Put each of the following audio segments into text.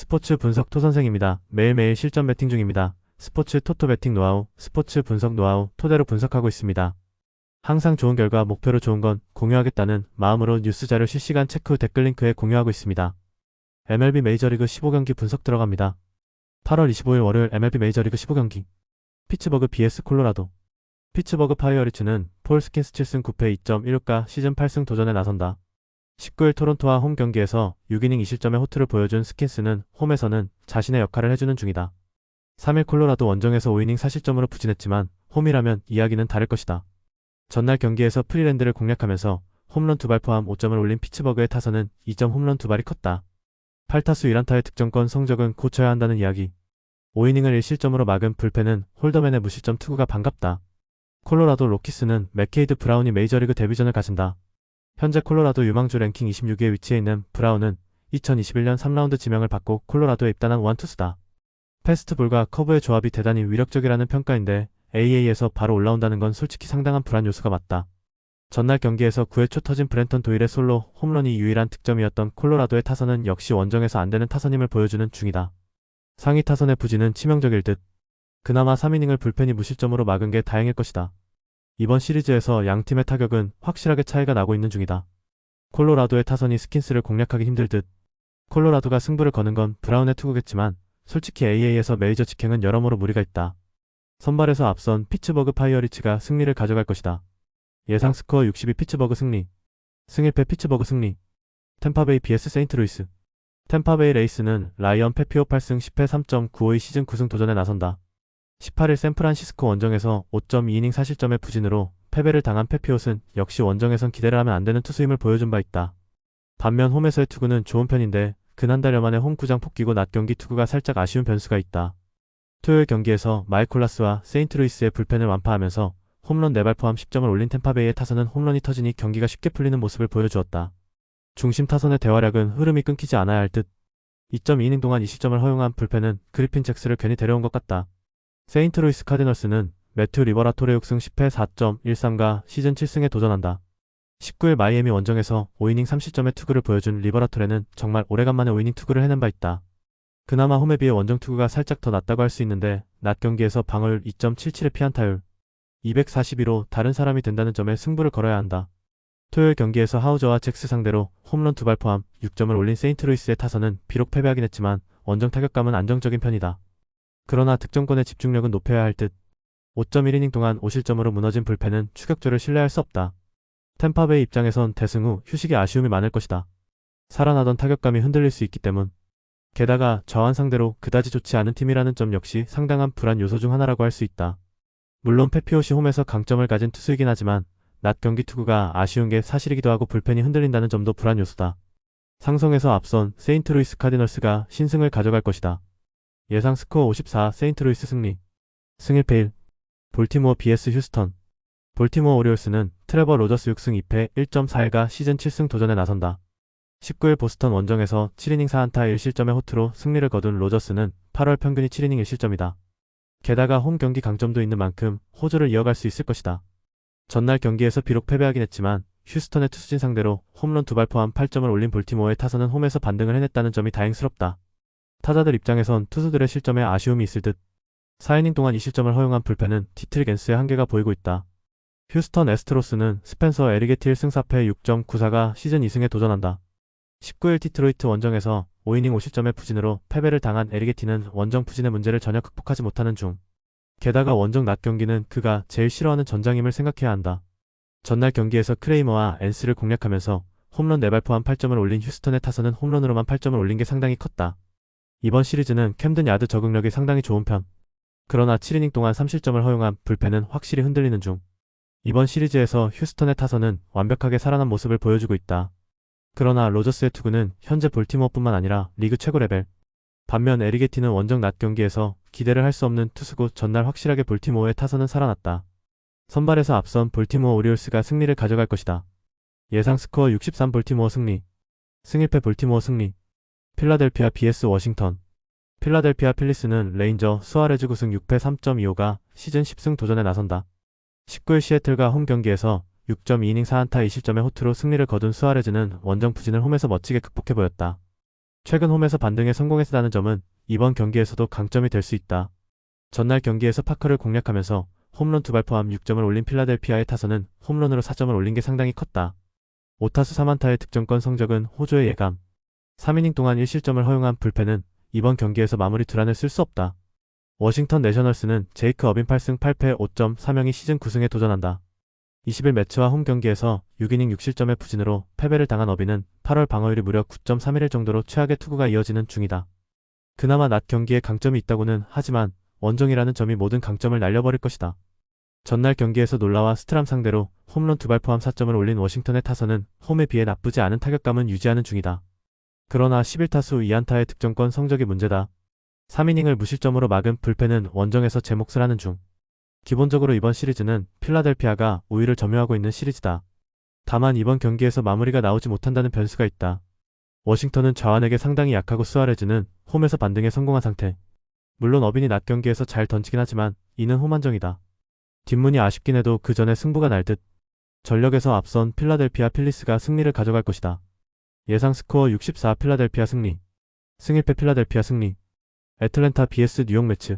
스포츠 분석 토선생입니다. 매일매일 실전 베팅 중입니다. 스포츠 토토 베팅 노하우, 스포츠 분석 노하우 토대로 분석하고 있습니다. 항상 좋은 결과 목표로 좋은 건 공유하겠다는 마음으로 뉴스 자료 실시간 체크 후 댓글 링크에 공유하고 있습니다. MLB 메이저리그 15경기 분석 들어갑니다. 8월 25일 월요일 MLB 메이저리그 15경기 피츠버그 vs 콜로라도. 피츠버그 파이어리츠는 폴 스킨스 7승 9패 2.16가 시즌 8승 도전에 나선다. 19일 토론토와 홈 경기에서 6이닝 2실점의 호투를 보여준 스킨스는 홈에서는 자신의 역할을 해주는 중이다. 3일 콜로라도 원정에서 5이닝 4실점으로 부진했지만 홈이라면 이야기는 다를 것이다. 전날 경기에서 프리랜드를 공략하면서 홈런 2발 포함 5점을 올린 피츠버그의 타선은 2점 홈런 2발이 컸다. 8타수 1안타의 득점권 성적은 고쳐야 한다는 이야기. 5이닝을 1실점으로 막은 불펜은 홀더맨의 무실점 투구가 반갑다. 콜로라도 로키스는 맥케이드 브라운이 메이저리그 데뷔전을 가진다. 현재 콜로라도 유망주 랭킹 26위에 위치해 있는 브라운은 2021년 3라운드 지명을 받고 콜로라도에 입단한 원투수다. 패스트볼과 커브의 조합이 대단히 위력적이라는 평가인데 AA에서 바로 올라온다는 건 솔직히 상당한 불안 요소가 맞다. 전날 경기에서 9회 초 터진 브랜턴 도일의 솔로 홈런이 유일한 득점이었던 콜로라도의 타선은 역시 원정에서 안되는 타선임을 보여주는 중이다. 상위 타선의 부진은 치명적일 듯. 그나마 3이닝을 불펜이 무실점으로 막은 게 다행일 것이다. 이번 시리즈에서 양팀의 타격은 확실하게 차이가 나고 있는 중이다. 콜로라도의 타선이 스킨스를 공략하기 힘들 듯. 콜로라도가 승부를 거는 건 브라운의 투구겠지만 솔직히 AA에서 메이저 직행은 여러모로 무리가 있다. 선발에서 앞선 피츠버그 파이어리츠가 승리를 가져갈 것이다. 예상 스코어 62 피츠버그 승리. 승일패 피츠버그 승리. 템파베이 vs 세인트루이스. 템파베이 레이스는 라이언 페피오 8승 10패 3.952 시즌 9승 도전에 나선다. 18일 샌프란시스코 원정에서 5.2이닝 4실점의 부진으로 패배를 당한 페피옷은 역시 원정에선 기대를 하면 안되는 투수임을 보여준 바 있다. 반면 홈에서의 투구는 좋은 편인데 근한달여 만에 홈구장 폭기고 낮 경기 투구가 살짝 아쉬운 변수가 있다. 토요일 경기에서 마이콜라스와 세인트루이스의 불펜을 완파하면서 홈런 4발 포함 10점을 올린 템파베이의 타선은 홈런이 터지니 경기가 쉽게 풀리는 모습을 보여주었다. 중심 타선의 대활약은 흐름이 끊기지 않아야 할 듯. 2.2이닝 동안 2실점을 허용한 불펜은 그리핀 잭스를 괜히 데려온 것 같다. 세인트루이스 카디널스는 매튜 리버라토레 6승 10패 4.13가 시즌 7승에 도전한다. 19일 마이애미 원정에서 5이닝 3실점의 투구를 보여준 리버라토레는 정말 오래간만에 5이닝 투구를 해낸 바 있다. 그나마 홈에 비해 원정 투구가 살짝 더 낮다고 할 수 있는데 낮 경기에서 방어율 2.77의 피안타율 242로 다른 사람이 된다는 점에 승부를 걸어야 한다. 토요일 경기에서 하우저와 잭스 상대로 홈런 2발 포함 6점을 올린 세인트루이스의 타선은 비록 패배하긴 했지만 원정 타격감은 안정적인 편이다. 그러나 득점권의 집중력은 높여야 할 듯. 5.1이닝 동안 5실점으로 무너진 불펜은 추격조를 신뢰할 수 없다. 템파베이 입장에선 대승 후 휴식에 아쉬움이 많을 것이다. 살아나던 타격감이 흔들릴 수 있기 때문. 게다가 저한 상대로 그다지 좋지 않은 팀이라는 점 역시 상당한 불안 요소 중 하나라고 할 수 있다. 물론 페피옷이 홈에서 강점을 가진 투수이긴 하지만 낮 경기 투구가 아쉬운 게 사실이기도 하고 불펜이 흔들린다는 점도 불안 요소다. 상성에서 앞선 세인트루이스 카디널스가 신승을 가져갈 것이다. 예상 스코어 54 세인트루이스 승리. 승일패 1. 볼티모어 vs 휴스턴. 볼티모어 오리올스는 트레버 로저스 6승 2패 1.41가 시즌 7승 도전에 나선다. 19일 보스턴 원정에서 7이닝 4안타 1실점의 호투로 승리를 거둔 로저스는 8월 평균이 7이닝 1실점이다. 게다가 홈 경기 강점도 있는 만큼 호조를 이어갈 수 있을 것이다. 전날 경기에서 비록 패배하긴 했지만 휴스턴의 투수진 상대로 홈런 2발 포함 8점을 올린 볼티모어의 타선은 홈에서 반등을 해냈다는 점이 다행스럽다. 타자들 입장에선 투수들의 실점에 아쉬움이 있을 듯. 4이닝 동안 2실점을 허용한 불펜은 디틀 겐스의 한계가 보이고 있다. 휴스턴 에스트로스는 스펜서 에리게티 1승 4패 6.94가 시즌 2승에 도전한다. 19일 디트로이트 원정에서 5이닝 5실점의 부진으로 패배를 당한 에리게티는 원정 부진의 문제를 전혀 극복하지 못하는 중. 게다가 원정 낮 경기는 그가 제일 싫어하는 전장임을 생각해야 한다. 전날 경기에서 크레이머와 앤스를 공략하면서 홈런 4발 포함 8점을 올린 휴스턴의 타선은 홈런으로만 8점을 올린 게 상당히 컸다. 이번 시리즈는 캠든 야드 적응력이 상당히 좋은 편. 그러나 7이닝 동안 3실점을 허용한 불펜은 확실히 흔들리는 중. 이번 시리즈에서 휴스턴의 타선은 완벽하게 살아난 모습을 보여주고 있다. 그러나 로저스의 투구는 현재 볼티모어뿐만 아니라 리그 최고 레벨. 반면 에리게티는 원정 낮 경기에서 기대를 할 수 없는 투수고 전날 확실하게 볼티모어의 타선은 살아났다. 선발에서 앞선 볼티모어 오리올스가 승리를 가져갈 것이다. 예상 스코어 63 볼티모어 승리. 승일패 볼티모어 승리. 필라델피아 vs 워싱턴. 필라델피아 필리스는 레인저 수아레즈 9승 6패 3.25가 시즌 10승 도전에 나선다. 19일 시애틀과 홈 경기에서 6.2이닝 4안타 2실점의 호투로 승리를 거둔 수아레즈는 원정 부진을 홈에서 멋지게 극복해 보였다. 최근 홈에서 반등에 성공했다는 점은 이번 경기에서도 강점이 될 수 있다. 전날 경기에서 파커를 공략하면서 홈런 2발 포함 6점을 올린 필라델피아의 타선은 홈런으로 4점을 올린 게 상당히 컸다. 5타수 3안타의 득점권 성적은 호조의 예감. 3이닝 동안 1실점을 허용한 불펜은 이번 경기에서 마무리 두란을 쓸 수 없다. 워싱턴 내셔널스는 제이크 어빈 8승 8패 5.3형이 시즌 9승에 도전한다. 20일 매치와 홈 경기에서 6이닝 6실점의 부진으로 패배를 당한 어빈은 8월 방어율이 무려 9.31 정도로 최악의 투구가 이어지는 중이다. 그나마 낮 경기에 강점이 있다고는 하지만 원정이라는 점이 모든 강점을 날려버릴 것이다. 전날 경기에서 놀라와 스트람 상대로 홈런 2발 포함 4점을 올린 워싱턴의 타선은 홈에 비해 나쁘지 않은 타격감은 유지하는 중이다. 그러나 11타수 2안타의 득점권 성적이 문제다. 3이닝을 무실점으로 막은 불펜은 원정에서 제 몫을 하는 중. 기본적으로 이번 시리즈는 필라델피아가 우위를 점유하고 있는 시리즈다. 다만 이번 경기에서 마무리가 나오지 못한다는 변수가 있다. 워싱턴은 좌완에게 상당히 약하고 수아레즈는 홈에서 반등에 성공한 상태. 물론 어빈이 낮 경기에서 잘 던지긴 하지만 이는 홈 한정이다. 뒷문이 아쉽긴 해도 그 전에 승부가 날 듯. 전력에서 앞선 필라델피아 필리스가 승리를 가져갈 것이다. 예상 스코어 64 필라델피아 승리. 승일패 필라델피아 승리. 애틀랜타 vs 뉴욕 매치.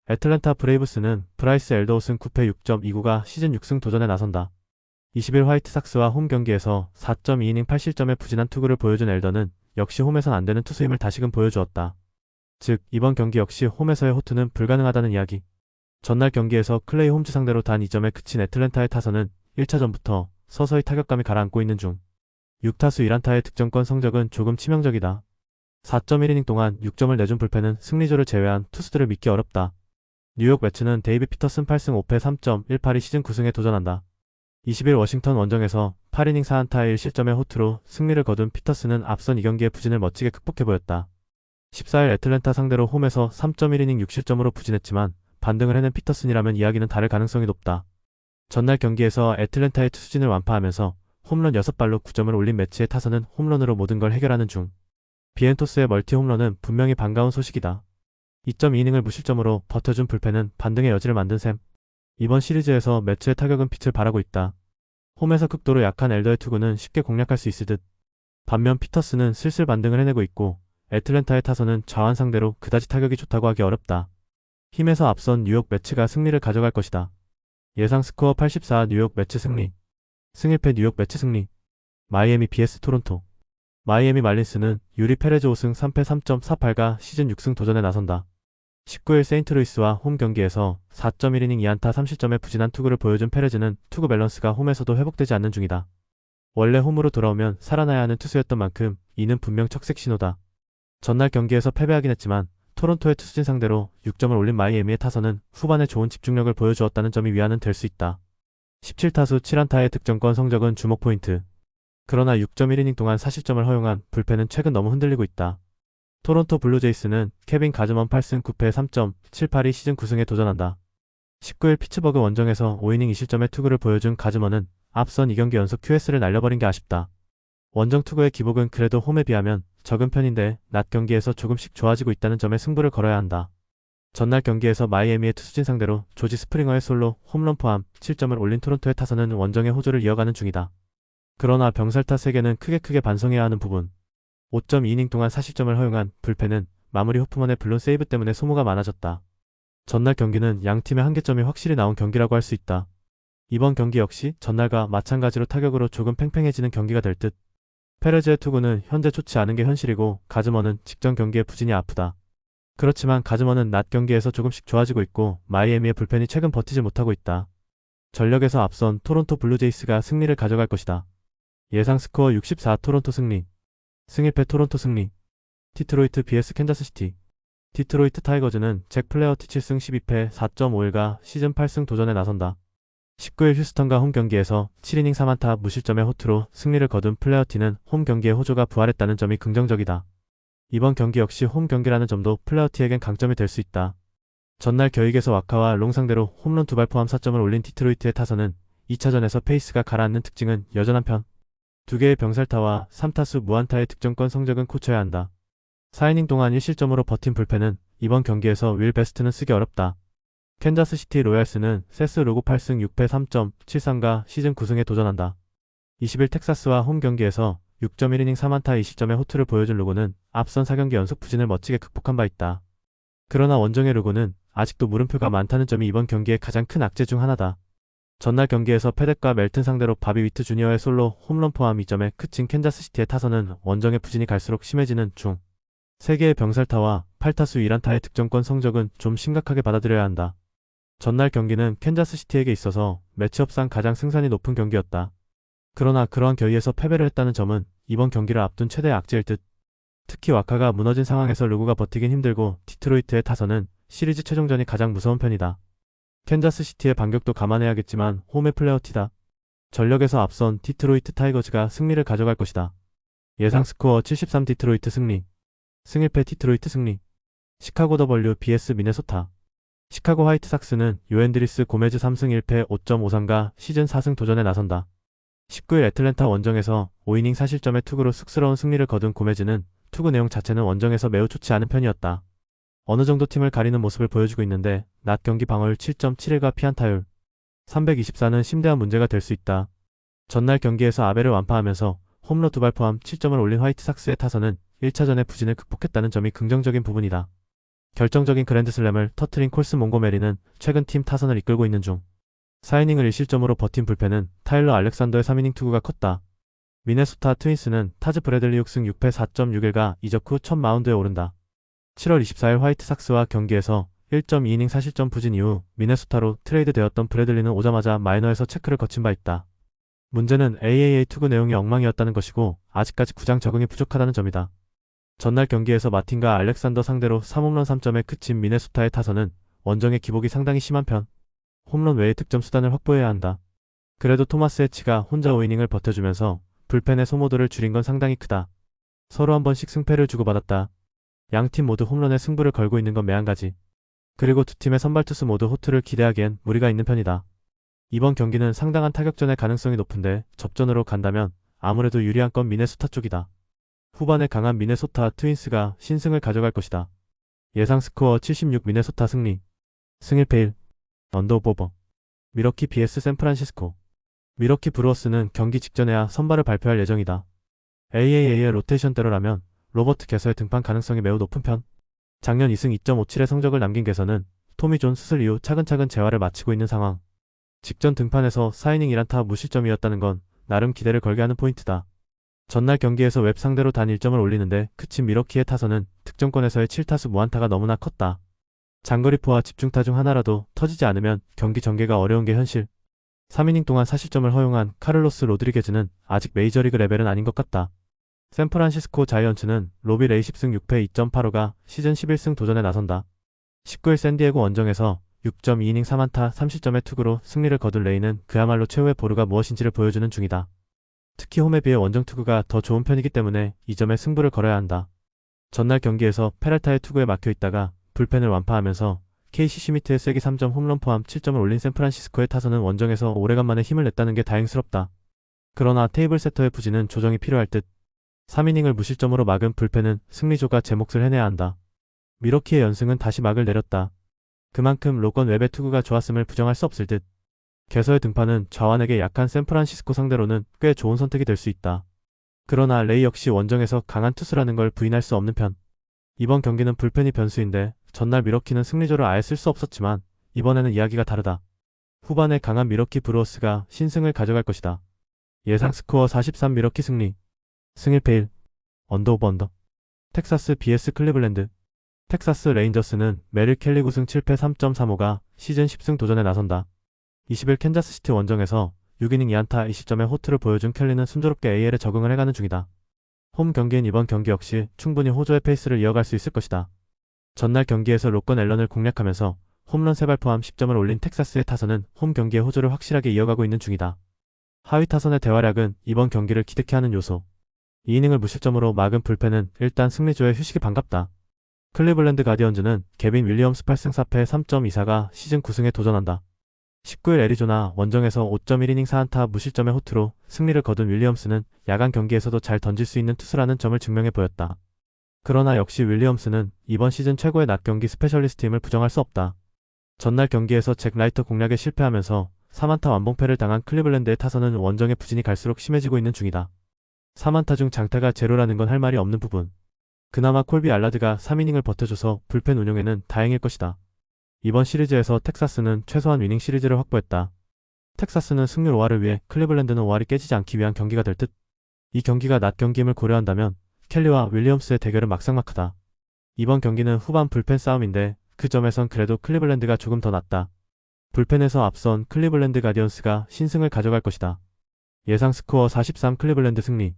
애틀랜타 브레이브스는 브라이스 엘더우슨 9패 6.29가 시즌 6승 도전에 나선다. 20일 화이트삭스와 홈 경기에서 4.2이닝 8실점의 부진한 투구를 보여준 엘더는 역시 홈에선 안되는 투수임을 다시금 보여주었다. 즉 이번 경기 역시 홈에서의 호투는 불가능하다는 이야기. 전날 경기에서 클레이 홈즈 상대로 단 2점에 그친 애틀랜타의 타선은 1차전부터 서서히 타격감이 가라앉고 있는 중. 6타수 1안타의 득점권 성적은 조금 치명적이다. 4.1이닝 동안 6점을 내준 불펜은 승리조를 제외한 투수들을 믿기 어렵다. 뉴욕 매츠는 데이비 피터슨 8승 5패 3.18이 시즌 9승에 도전한다. 20일 워싱턴 원정에서 8이닝 4안타 1실점의 호투로 승리를 거둔 피터슨은 앞선 2경기의 부진을 멋지게 극복해 보였다. 14일 애틀랜타 상대로 홈에서 3.1이닝 6실점으로 부진했지만 반등을 해낸 피터슨이라면 이야기는 다를 가능성이 높다. 전날 경기에서 애틀랜타의 투수진을 완파하면서 홈런 6발로 9점을 올린 매치의 타선은 홈런으로 모든 걸 해결하는 중. 비엔토스의 멀티 홈런은 분명히 반가운 소식이다. 2.2이닝을 무실점으로 버텨준 불펜은 반등의 여지를 만든 셈. 이번 시리즈에서 매치의 타격은 빛을 발하고 있다. 홈에서 극도로 약한 엘더의 투구는 쉽게 공략할 수 있을 듯. 반면 피터스는 슬슬 반등을 해내고 있고 애틀랜타의 타선은 좌완 상대로 그다지 타격이 좋다고 하기 어렵다. 힘에서 앞선 뉴욕 매치가 승리를 가져갈 것이다. 예상 스코어 84 뉴욕 매치 승리. 승일패 뉴욕 매치 승리. 마이애미 vs 토론토. 마이애미 말린스는 유리 페레즈 5승 3패 3.48가 시즌 6승 도전에 나선다. 19일 세인트루이스와 홈 경기에서 4.1이닝 2안타 3실점의 부진한 투구를 보여준 페레즈는 투구 밸런스가 홈에서도 회복되지 않는 중이다. 원래 홈으로 돌아오면 살아나야 하는 투수였던 만큼 이는 분명 척색 신호다. 전날 경기에서 패배하긴 했지만 토론토의 투수진 상대로 6점을 올린 마이애미의 타선은 후반에 좋은 집중력을 보여주었다는 점이 위안은 될 수 있다. 17타수 7안타의 득점권 성적은 주목 포인트. 그러나 6.1이닝 동안 4실점을 허용한 불펜은 최근 너무 흔들리고 있다. 토론토 블루제이스는 케빈 가즈먼 8승 9패 3.78이 시즌 9승에 도전한다. 19일 피츠버그 원정에서 5이닝 2실점의 투구를 보여준 가즈먼은 앞선 2경기 연속 QS를 날려버린 게 아쉽다. 원정 투구의 기복은 그래도 홈에 비하면 적은 편인데 낮 경기에서 조금씩 좋아지고 있다는 점에 승부를 걸어야 한다. 전날 경기에서 마이애미의 투수진 상대로 조지 스프링어의 솔로 홈런 포함 7점을 올린 토론토의 타선은 원정의 호조를 이어가는 중이다. 그러나 병살타 3개는 크게 반성해야 하는 부분. 5.2이닝 동안 4실점을 허용한 불펜은 마무리 호프먼의 블론 세이브 때문에 소모가 많아졌다. 전날 경기는 양팀의 한계점이 확실히 나온 경기라고 할 수 있다. 이번 경기 역시 전날과 마찬가지로 타격으로 조금 팽팽해지는 경기가 될 듯. 페레즈의 투구는 현재 좋지 않은 게 현실이고 가즈먼은 직전 경기의 부진이 아프다. 그렇지만 가즈먼은 낮 경기에서 조금씩 좋아지고 있고 마이애미의 불펜이 최근 버티지 못하고 있다. 전력에서 앞선 토론토 블루제이스가 승리를 가져갈 것이다. 예상 스코어 64 토론토 승리. 승일패 토론토 승리. 디트로이트 vs 캔자스시티. 디트로이트 타이거즈는 잭 플레어티 7승 12패 4.51가 시즌 8승 도전에 나선다. 19일 휴스턴과 홈 경기에서 7이닝 3안타 무실점의 호투로 승리를 거둔 플레어티는 홈 경기의 호조가 부활했다는 점이 긍정적이다. 이번 경기 역시 홈 경기라는 점도 플레어티에겐 강점이 될 수 있다. 전날 겨익에서 와카와 롱 상대로 홈런 2발 포함 4점을 올린 디트로이트의 타선은 2차전에서 페이스가 가라앉는 특징은 여전한 편. 2개의 병살타와 3타수 무안타의 득점권 성적은 고쳐야 한다. 4이닝 동안 1실점으로 버틴 불펜은 이번 경기에서 윌 베스트는 쓰기 어렵다. 캔자스시티 로얄스는 세스 로고 8승 6패 3.73가 시즌 9승에 도전한다. 20일 텍사스와 홈 경기에서 6.1이닝 4안타 2실점의 호투를 보여준 루고는 앞선 4경기 연속 부진을 멋지게 극복한 바 있다. 그러나 원정의 루고는 아직도 물음표가 많다는 점이 이번 경기의 가장 큰 악재 중 하나다. 전날 경기에서 페덱과 멜튼 상대로 바비 위트 주니어의 솔로 홈런 포함 2점에 그친 캔자스시티의 타선은 원정의 부진이 갈수록 심해지는 중. 3개의 병살타와 8타수 1안타의 득점권 성적은 좀 심각하게 받아들여야 한다. 전날 경기는 캔자스시티에게 있어서 매치업상 가장 승산이 높은 경기였다. 그러나 그러한 결의에서 패배를 했다는 점은 이번 경기를 앞둔 최대의 악재일 듯. 특히 와카가 무너진 상황에서 루구가 버티긴 힘들고 디트로이트의 타선은 시리즈 최종전이 가장 무서운 편이다. 캔자스시티의 반격도 감안해야겠지만 홈의 플레어티다. 전력에서 앞선 디트로이트 타이거즈가 승리를 가져갈 것이다. 예상 스코어 73 디트로이트 승리. 승일패 디트로이트 승리. 시카고 더블유 vs 미네소타. 시카고 화이트삭스는 요앤드리스 고메즈 3승 1패 5.53가 시즌 4승 도전에 나선다. 19일 애틀랜타 원정에서 5이닝 4실점의 투구로 쑥스러운 승리를 거둔 고메즈는 투구 내용 자체는 원정에서 매우 좋지 않은 편이었다. 어느 정도 팀을 가리는 모습을 보여주고 있는데 낮 경기 방어율 7.71과 피안타율 324는 심대한 문제가 될 수 있다. 전날 경기에서 아벨을 완파하면서 홈런 2발 포함 7점을 올린 화이트삭스의 타선은 1차전의 부진을 극복했다는 점이 긍정적인 부분이다. 결정적인 그랜드슬램을 터트린 콜슨 몽고메리는 최근 팀 타선을 이끌고 있는 중. 4이닝을 1실점으로 버틴 불펜은 타일러 알렉산더의 3이닝 투구가 컸다. 미네소타 트윈스는 타즈 브래들리 6승 6패 4.61가 이적 후 첫 마운드에 오른다. 7월 24일 화이트삭스와 경기에서 1.2이닝 4실점 부진 이후 미네소타로 트레이드 되었던 브래들리는 오자마자 마이너에서 체크를 거친 바 있다. 문제는 AAA 투구 내용이 엉망이었다는 것이고 아직까지 구장 적응이 부족하다는 점이다. 전날 경기에서 마틴과 알렉산더 상대로 3홈런 3점에 그친 미네소타의 타선은 원정의 기복이 상당히 심한 편. 홈런 외의 득점 수단을 확보해야 한다. 그래도 토마스 해치가 혼자 5이닝을 버텨주면서 불펜의 소모도를 줄인 건 상당히 크다. 서로 한 번씩 승패를 주고받았다. 양팀 모두 홈런에 승부를 걸고 있는 건 매한가지. 그리고 두 팀의 선발 투수 모두 호투를 기대하기엔 무리가 있는 편이다. 이번 경기는 상당한 타격전의 가능성이 높은데 접전으로 간다면 아무래도 유리한 건 미네소타 쪽이다. 후반에 강한 미네소타 트윈스가 신승을 가져갈 것이다. 예상 스코어 76 미네소타 승리. 승일패 1. 언더오버. 미러키 vs 샌프란시스코. 미러키 브루어스는 경기 직전에야 선발을 발표할 예정이다. AAA의 로테이션대로라면 로버트 개서의 등판 가능성이 매우 높은 편. 작년 2승 2.57의 성적을 남긴 개서는 토미 존 수술 이후 차근차근 재활을 마치고 있는 상황. 직전 등판에서 4이닝 1안타 무실점이었다는 건 나름 기대를 걸게 하는 포인트다. 전날 경기에서 웹 상대로 단 1점을 올리는데 그친 미러키의 타선은 득점권에서의 7타수 무안타가 너무나 컸다. 장거리포와 집중타 중 하나라도 터지지 않으면 경기 전개가 어려운 게 현실. 3이닝 동안 4실점을 허용한 카를로스 로드리게즈는 아직 메이저리그 레벨은 아닌 것 같다. 샌프란시스코 자이언츠는 로비 레이 10승 6패 2.85가 시즌 11승 도전에 나선다. 19일 샌디에고 원정에서 6.2이닝 3안타 3실점의 투구로 승리를 거둔 레이는 그야말로 최후의 보루가 무엇인지를 보여주는 중이다. 특히 홈에 비해 원정 투구가 더 좋은 편이기 때문에 이 점에 승부를 걸어야 한다. 전날 경기에서 페랄타의 투구에 막혀있다가 불펜을 완파하면서 KC 슈미트의 쐐기 3점 홈런 포함 7점을 올린 샌프란시스코의 타선은 원정에서 오래간만에 힘을 냈다는 게 다행스럽다. 그러나 테이블 세터의 부진은 조정이 필요할 듯. 3이닝을 무실점으로 막은 불펜은 승리조가 제 몫을 해내야 한다. 미러키의 연승은 다시 막을 내렸다. 그만큼 로건 웹의 투구가 좋았음을 부정할 수 없을 듯. 개서의 등판은 좌완에게 약한 샌프란시스코 상대로는 꽤 좋은 선택이 될 수 있다. 그러나 레이 역시 원정에서 강한 투수라는 걸 부인할 수 없는 편. 이번 경기는 불펜이 변수인데 전날 미러키는 승리조를 아예 쓸 수 없었지만 이번에는 이야기가 다르다. 후반에 강한 미러키 브루어스가 신승을 가져갈 것이다. 예상 스코어 43 미러키 승리. 승일패 1. 언더오버 언더. 텍사스 vs 클리블랜드. 텍사스 레인저스는 메릴 켈리 9승 7패 3.35가 시즌 10승 도전에 나선다. 20일 캔자스시티 원정에서 6이닝 2안타 2실점의 호투를 보여준 켈리는 순조롭게 AL에 적응을 해가는 중이다. 홈 경기인 이번 경기 역시 충분히 호조의 페이스를 이어갈 수 있을 것이다. 전날 경기에서 로건 앨런을 공략하면서 홈런 3발 포함 10점을 올린 텍사스의 타선은 홈 경기의 호조를 확실하게 이어가고 있는 중이다. 하위 타선의 대활약은 이번 경기를 기대케 하는 요소. 2이닝을 무실점으로 막은 불펜은 일단 승리조의 휴식이 반갑다. 클리블랜드 가디언즈는 개빈 윌리엄스 8승 4패 3.24가 시즌 9승에 도전한다. 19일 애리조나 원정에서 5.1이닝 4안타 무실점의 호투로 승리를 거둔 윌리엄스는 야간 경기에서도 잘 던질 수 있는 투수라는 점을 증명해 보였다. 그러나 역시 윌리엄스는 이번 시즌 최고의 낮 경기 스페셜리스트임을 부정할 수 없다. 전날 경기에서 잭 라이터 공략에 실패하면서 3안타 완봉패를 당한 클리블랜드의 타선은 원정의 부진이 갈수록 심해지고 있는 중이다. 4안타 중 장타가 제로라는 건 할 말이 없는 부분. 그나마 콜비 알라드가 3이닝을 버텨줘서 불펜 운용에는 다행일 것이다. 이번 시리즈에서 텍사스는 최소한 위닝 시리즈를 확보했다. 텍사스는 승률 5할을 위해 클리블랜드는 5할이 깨지지 않기 위한 경기가 될 듯. 이 경기가 낮 경기임을 고려한다면 켈리와 윌리엄스의 대결은 막상막하다. 이번 경기는 후반 불펜 싸움인데 그 점에선 그래도 클리블랜드가 조금 더 낫다. 불펜에서 앞선 클리블랜드 가디언스가 신승을 가져갈 것이다. 예상 스코어 43 클리블랜드 승리.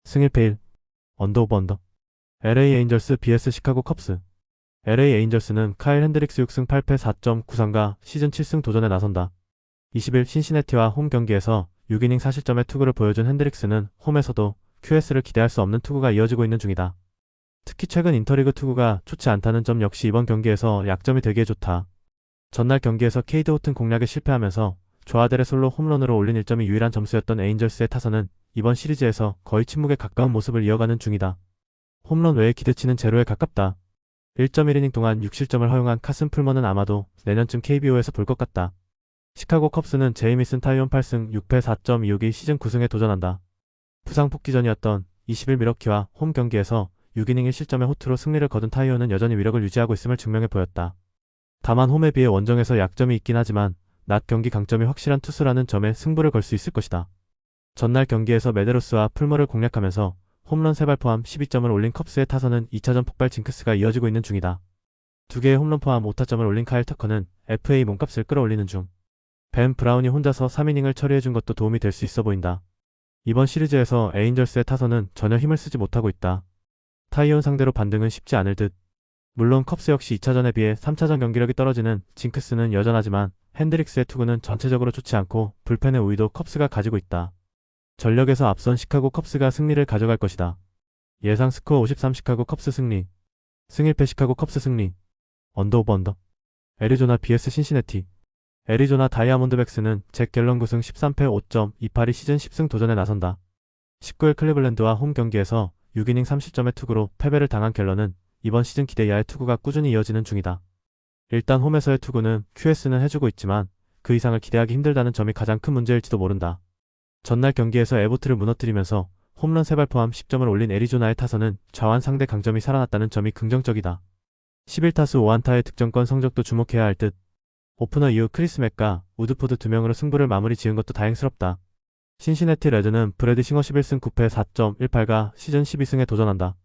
승일패 1. 언더 오버 언더. LA 에인절스 vs 시카고 컵스. LA 에인절스는 카일 핸드릭스 6승 8패 4.93가 시즌 7승 도전에 나선다. 20일 신시내티와 홈 경기에서 6이닝 4실점의 투구를 보여준 핸드릭스는 홈에서도 QS를 기대할 수 없는 투구가 이어지고 있는 중이다. 특히 최근 인터리그 투구가 좋지 않다는 점 역시 이번 경기에서 약점이 되기에 좋다. 전날 경기에서 케이드 호튼 공략에 실패하면서 조아델의 솔로 홈런으로 올린 1점이 유일한 점수였던 에인절스의 타선은 이번 시리즈에서 거의 침묵에 가까운 모습을 이어가는 중이다. 홈런 외에 기대치는 제로에 가깝다. 1.1이닝 동안 6실점을 허용한 카슨 풀먼은 아마도 내년쯤 KBO에서 볼 것 같다. 시카고 컵스는 제이미슨 타이온 8승 6패 4.26이 시즌 9승에 도전한다. 부상 복귀 전이었던 20일 미러키와 홈 경기에서 6이닝 1실점의 호투로 승리를 거둔 타이온은 여전히 위력을 유지하고 있음을 증명해 보였다. 다만 홈에 비해 원정에서 약점이 있긴 하지만 낮 경기 강점이 확실한 투수라는 점에 승부를 걸 수 있을 것이다. 전날 경기에서 메데로스와 풀머를 공략하면서 홈런 3발 포함 12점을 올린 컵스의 타선은 2차전 폭발 징크스가 이어지고 있는 중이다. 2개의 홈런 포함 5타점을 올린 카일 터커는 FA 몸값을 끌어올리는 중. 벤 브라운이 혼자서 3이닝을 처리해준 것도 도움이 될 수 있어 보인다. 이번 시리즈에서 에인절스의 타선은 전혀 힘을 쓰지 못하고 있다. 타이온 상대로 반등은 쉽지 않을 듯. 물론 컵스 역시 2차전에 비해 3차전 경기력이 떨어지는 징크스는 여전하지만 핸드릭스의 투구는 전체적으로 좋지 않고 불펜의 우위도 컵스가 가지고 있다. 전력에서 앞선 시카고 컵스가 승리를 가져갈 것이다. 예상 스코어 53 시카고 컵스 승리. 승일패 시카고 컵스 승리. 언더 오버 언더. 애리조나 vs 신시내티. 애리조나 다이아몬드백스는 잭 갤런 9승 13패 5.28이 시즌 10승 도전에 나선다. 19일 클리블랜드와 홈 경기에서 6이닝 3실점의 투구로 패배를 당한 갤런은 이번 시즌 기대 이하의 투구가 꾸준히 이어지는 중이다. 일단 홈에서의 투구는 QS는 해주고 있지만 그 이상을 기대하기 힘들다는 점이 가장 큰 문제일지도 모른다. 전날 경기에서 에보트를 무너뜨리면서 홈런 3발 포함 10점을 올린 애리조나의 타선은 좌완 상대 강점이 살아났다는 점이 긍정적이다. 11타수 5안타의 득점권 성적도 주목해야 할 듯. 오프너 이후 크리스 맥과 우드포드 2명으로 승부를 마무리 지은 것도 다행스럽다. 신시내티 레드는 브래드 싱어 11승 9패 4.18가 시즌 12승에 도전한다.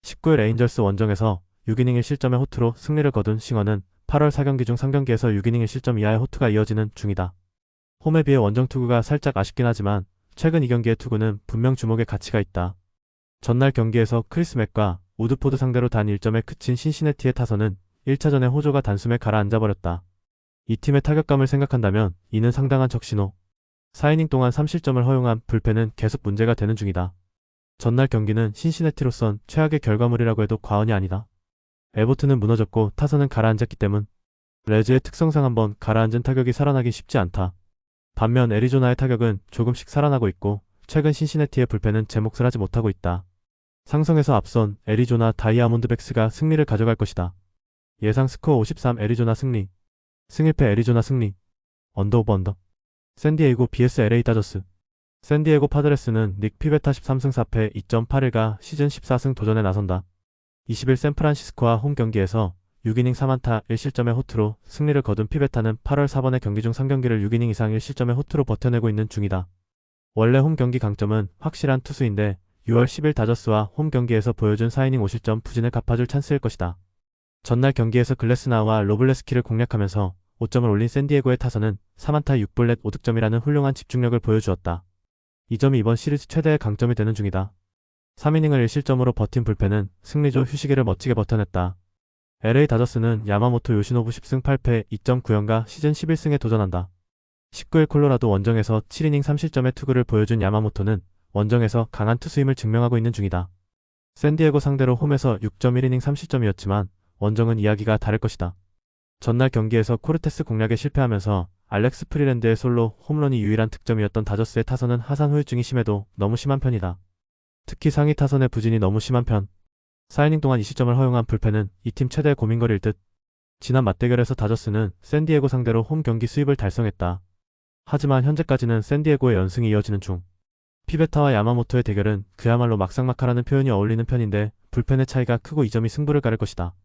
19일 에인절스 원정에서 6이닝 1실점의 호투로 승리를 거둔 싱어는 8월 4경기 중 3경기에서 6이닝 1실점 이하의 호투가 이어지는 중이다. 홈에 비해 원정 투구가 살짝 아쉽긴 하지만 최근 2경기의 투구는 분명 주목의 가치가 있다. 전날 경기에서 크리스 맥과 우드포드 상대로 단 1점에 그친 신시내티의 타선은 1차전에 호조가 단숨에 가라앉아버렸다. 이 팀의 타격감을 생각한다면 이는 상당한 적신호. 4이닝 동안 3실점을 허용한 불펜은 계속 문제가 되는 중이다. 전날 경기는 신시내티로선 최악의 결과물이라고 해도 과언이 아니다. 에보트는 무너졌고 타선은 가라앉았기 때문. 레즈의 특성상 한번 가라앉은 타격이 살아나기 쉽지 않다. 반면 애리조나의 타격은 조금씩 살아나고 있고 최근 신시내티의 불펜은 제 몫을 하지 못하고 있다. 상성에서 앞선 애리조나 다이아몬드백스가 승리를 가져갈 것이다. 예상 스코어 53 애리조나 승리. 승일패 애리조나 승리. 언더 오버 언더. 샌디에이고 vs LA 다저스. 샌디에고 파드레스는 닉 피베타 13승 4패 2.81가 시즌 14승 도전에 나선다. 20일 샌프란시스코와 홈 경기에서 6이닝 3안타 1실점의 호투로 승리를 거둔 피베타는 8월 4번의 경기 중 3경기를 6이닝 이상 1실점의 호투로 버텨내고 있는 중이다. 원래 홈 경기 강점은 확실한 투수인데 6월 10일 다저스와 홈 경기에서 보여준 4이닝 5실점 부진을 갚아줄 찬스일 것이다. 전날 경기에서 글래스나우와 로블레스키를 공략하면서 5점을 올린 샌디에고의 타선은 3안타 6볼넷 5득점이라는 훌륭한 집중력을 보여주었다. 이 점이 이번 시리즈 최대의 강점이 되는 중이다. 3이닝을 1실점으로 버틴 불펜은 승리조 휴식기를 멋지게 버텨냈다. LA 다저스는 야마모토 요시노부 10승 8패 2.9연가 시즌 11승에 도전한다. 19일 콜로라도 원정에서 7이닝 3실점의 투구를 보여준 야마모토는 원정에서 강한 투수임을 증명하고 있는 중이다. 샌디에고 상대로 홈에서 6.1이닝 3실점이었지만 원정은 이야기가 다를 것이다. 전날 경기에서 코르테스 공략에 실패하면서 알렉스 프리랜드의 솔로 홈런이 유일한 득점이었던 다저스의 타선은 하산 후유증이 심해도 너무 심한 편이다. 특히 상위 타선의 부진이 너무 심한 편. 4이닝 동안 2실점을 허용한 불펜은 이 팀 최대의 고민거리일 듯. 지난 맞대결에서 다저스는 샌디에고 상대로 홈 경기 수입을 달성했다. 하지만 현재까지는 샌디에고의 연승이 이어지는 중. 피베타와 야마모토의 대결은 그야말로 막상막하라는 표현이 어울리는 편인데 불펜의 차이가 크고 이 점이 승부를 가를 것이다.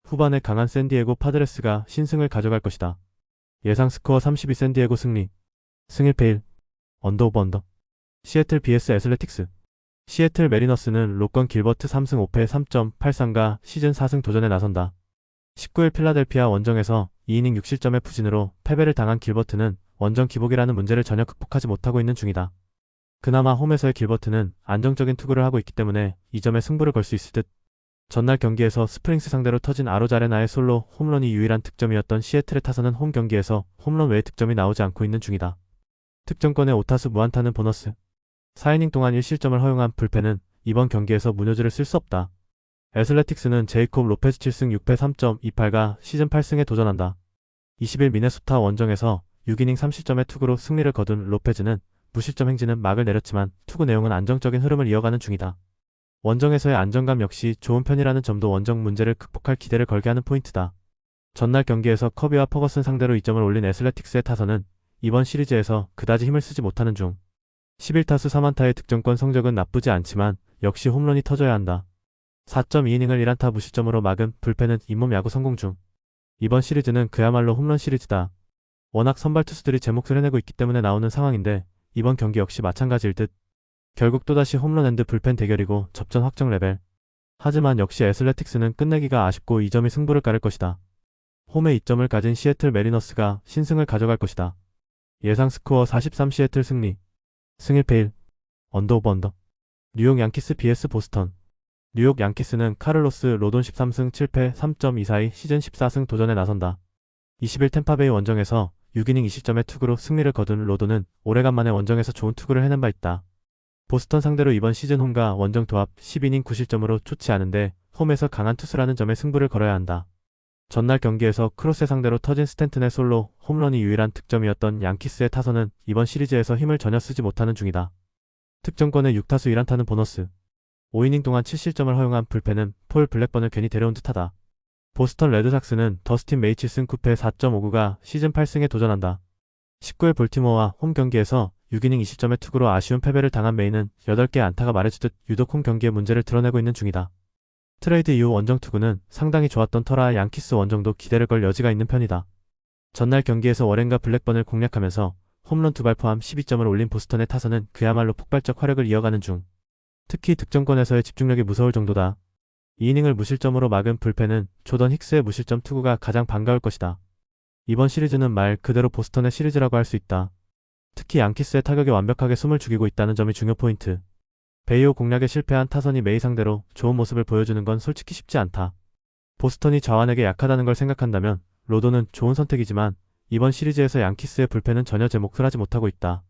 후반에 강한 샌디에고 파드레스가 신승을 가져갈 것이다. 예상 스코어 32 샌디에고 승리. 승1패 1. 언더 오버 언더. 시애틀 vs 애슬레틱스. 시애틀 메리너스는 로건 길버트 3승 5패 3.83가 시즌 4승 도전에 나선다. 19일 필라델피아 원정에서 2이닝 6실점의 부진으로 패배를 당한 길버트는 원정 기복이라는 문제를 전혀 극복하지 못하고 있는 중이다. 그나마 홈에서의 길버트는 안정적인 투구를 하고 있기 때문에 이 점에 승부를 걸 수 있을 듯. 전날 경기에서 스프링스 상대로 터진 아로자레나의 솔로 홈런이 유일한 득점이었던 시애틀의 타선은 홈 경기에서 홈런 외의 득점이 나오지 않고 있는 중이다. 득점권의 5타수 무안타는 보너스. 4이닝 동안 1실점을 허용한 불펜은 이번 경기에서 무효주를 쓸 수 없다. 애슬레틱스는 제이콥 로페즈 7승 6패 3.28가 시즌 8승에 도전한다. 20일 미네소타 원정에서 6이닝 3실점의 투구로 승리를 거둔 로페즈는 무실점 행진은 막을 내렸지만 투구 내용은 안정적인 흐름을 이어가는 중이다. 원정에서의 안정감 역시 좋은 편이라는 점도 원정 문제를 극복할 기대를 걸게 하는 포인트다. 전날 경기에서 커비와 퍼거슨 상대로 2점을 올린 애슬레틱스의 타선은 이번 시리즈에서 그다지 힘을 쓰지 못하는 중. 11타수 3안타의 득점권 성적은 나쁘지 않지만 역시 홈런이 터져야 한다. 4.2이닝을 1안타 무실점으로 막은 불펜은 잇몸 야구 성공 중. 이번 시리즈는 그야말로 홈런 시리즈다. 워낙 선발 투수들이 제 몫을 해내고 있기 때문에 나오는 상황인데 이번 경기 역시 마찬가지일 듯. 결국 또다시 홈런 앤드 불펜 대결이고 접전 확정 레벨. 하지만 역시 애슬레틱스는 끝내기가 아쉽고 이 점이 승부를 가를 것이다. 홈에 2점을 가진 시애틀 메리너스가 신승을 가져갈 것이다. 예상 스코어 43 시애틀 승리. 승1패 1. 언더 오버 언더. 뉴욕 양키스 vs 보스턴. 뉴욕 양키스는 카를로스 로돈 13승 7패 3.24의 시즌 14승 도전에 나선다. 20일 템파베이 원정에서 6이닝 2실점의 투구로 승리를 거둔 로돈은 오래간만에 원정에서 좋은 투구를 해낸 바 있다. 보스턴 상대로 이번 시즌 홈과 원정 도합 10이닝 9실점으로 좋지 않은데 홈에서 강한 투수라는 점에 승부를 걸어야 한다. 전날 경기에서 크로스 상대로 터진 스탠튼의 솔로 홈런이 유일한 득점이었던 양키스의 타선은 이번 시리즈에서 힘을 전혀 쓰지 못하는 중이다. 득점권의 6타수 1안타는 보너스. 5이닝 동안 7실점을 허용한 불펜은 폴 블랙번을 괜히 데려온 듯하다. 보스턴 레드삭스는 더스틴 메이 7승 9패 4.59가 시즌 8승에 도전한다. 19일 볼티모어와 홈 경기에서 6이닝 2실점의 투구로 아쉬운 패배를 당한 메이는 8개의 안타가 말해주듯 유독 홈 경기의 문제를 드러내고 있는 중이다. 트레이드 이후 원정 투구는 상당히 좋았던 터라 양키스 원정도 기대를 걸 여지가 있는 편이다. 전날 경기에서 워렌과 블랙번을 공략하면서 홈런 2발 포함 12점을 올린 보스턴의 타선은 그야말로 폭발적 화력을 이어가는 중. 특히 득점권에서의 집중력이 무서울 정도다. 2이닝을 무실점으로 막은 불펜은 조던 힉스의 무실점 투구가 가장 반가울 것이다. 이번 시리즈는 말 그대로 보스턴의 시리즈라고 할 수 있다. 특히 양키스의 타격에 완벽하게 숨을 죽이고 있다는 점이 중요 포인트. 베이오 공략에 실패한 타선이 메이 상대로 좋은 모습을 보여주는 건 솔직히 쉽지 않다. 보스턴이 자완에게 약하다는 걸 생각한다면 로도는 좋은 선택이지만 이번 시리즈에서 양키스의 불펜은 전혀 제 몫을 하지 못하고 있다.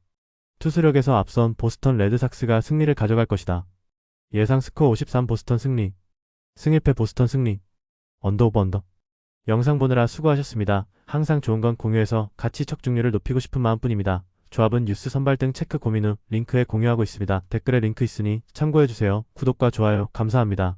투수력에서 앞선 보스턴 레드삭스가 승리를 가져갈 것이다. 예상 스코어 53 보스턴 승리. 승1패 보스턴 승리. 언더 오버 언더. 영상 보느라 수고하셨습니다. 항상 좋은 건 공유해서 같이 척중률을 높이고 싶은 마음뿐입니다. 조합은 뉴스 선발 등 체크 고민 후 링크에 공유하고 있습니다. 댓글에 링크 있으니 참고해주세요. 구독과 좋아요 감사합니다.